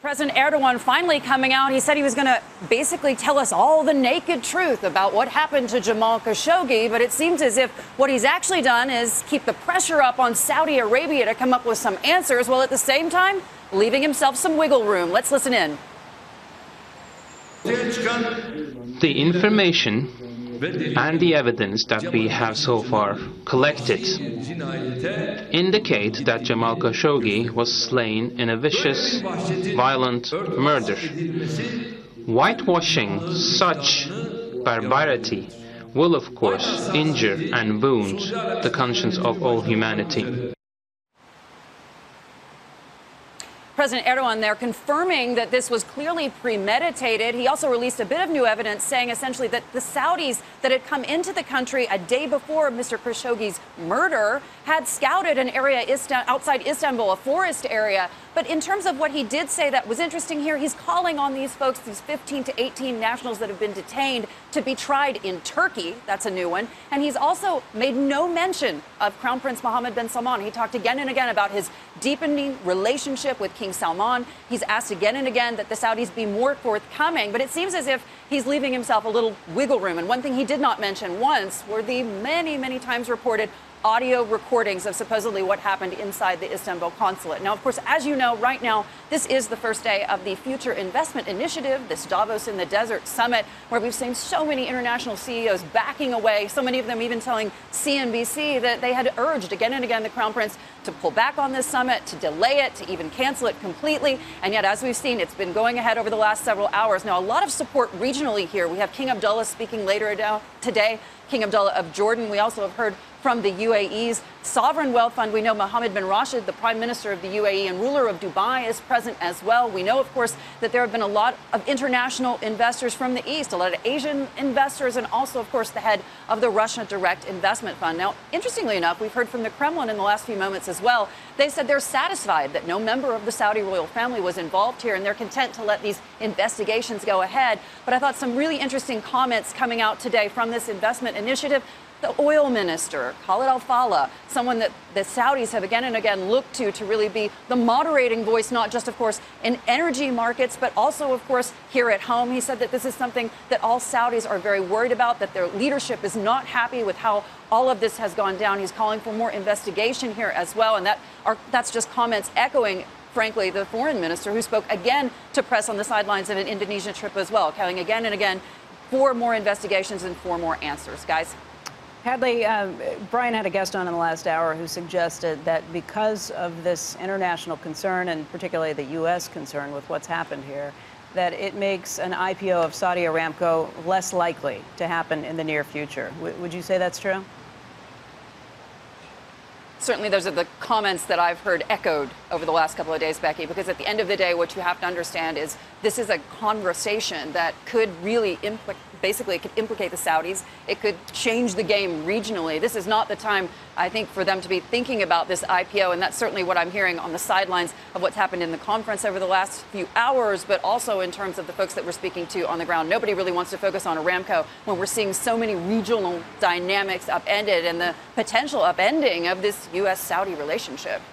President Erdogan finally coming out. He said he was going to basically tell us all the naked truth about what happened to Jamal Khashoggi. But it seems as if what he's actually done is keep the pressure up on Saudi Arabia to come up with some answers, while at the same time leaving himself some wiggle room. Let's listen in. The information and the evidence that we have so far collected indicate that Jamal Khashoggi was slain in a vicious, violent murder. Whitewashing such barbarity will, of course, injure and wound the conscience of all humanity. President Erdogan there confirming that this was clearly premeditated. He also released a bit of new evidence saying essentially that the Saudis that had come into the country a day before Mr. Khashoggi's murder had scouted an area outside Istanbul, a forest area. But in terms of what he did say that was interesting here, he's calling on these folks, these 15 to 18 nationals that have been detained, to be tried in Turkey. That's a new one. And he's also made no mention of Crown Prince Mohammed bin Salman. He talked again and again about his deepening relationship with King Salman. He's asked again and again that the Saudis be more forthcoming, but it seems as if he's leaving himself a little wiggle room. And one thing he did not mention once were the many, many times reported audio recordings of supposedly what happened inside the Istanbul consulate. Now, of course, as you know, right now, this is the first day of the Future Investment Initiative, this Davos in the Desert Summit, where we've seen so many international CEOs backing away, so many of them even telling CNBC that they had urged again and again the Crown Prince to pull back on this summit, to delay it, to even cancel it completely. And yet, as we've seen, it's been going ahead over the last several hours. Now, a lot of support regionally here. We have King Abdullah speaking later today, King Abdullah of Jordan. We also have heard from the UAE's Sovereign Wealth Fund. We know Mohammed bin Rashid, the Prime Minister of the UAE and ruler of Dubai, is present as well. We know, of course, that there have been a lot of international investors from the East, a lot of Asian investors, and also, of course, the head of the Russia Direct Investment Fund. Now, interestingly enough, we've heard from the Kremlin in the last few moments as well. They said they're satisfied that no member of the Saudi royal family was involved here, and they're content to let these investigations go ahead. But I thought some really interesting comments coming out today from this investment initiative. The oil minister, Khalid al-Fallah, someone that the Saudis have again and again looked to really be the moderating voice, not just, of course, in energy markets, but also, of course, here at home. He said that this is something that all Saudis are very worried about, that their leadership is not happy with how all of this has gone down. He's calling for more investigation here as well. And that's just comments echoing, frankly, the foreign minister, who spoke again to press on the sidelines of an Indonesian trip as well, calling again and again for more investigations and for more answers. Guys? Hadley, Brian had a guest on in the last hour who suggested that because of this international concern, and particularly the U.S. concern with what's happened here, that it makes an IPO of Saudi Aramco less likely to happen in the near future. Would you say that's true? Certainly, those are the comments that I've heard echoed over the last couple of days, Becky, because at the end of the day, what you have to understand is this is a conversation that could really basically, it could implicate the Saudis. It could change the game regionally. This is not the time, I think, for them to be thinking about this IPO. And that's certainly what I'm hearing on the sidelines of what's happened in the conference over the last few hours, but also in terms of the folks that we're speaking to on the ground. Nobody really wants to focus on Aramco when we're seeing so many regional dynamics upended and the potential upending of this U.S.-Saudi relationship.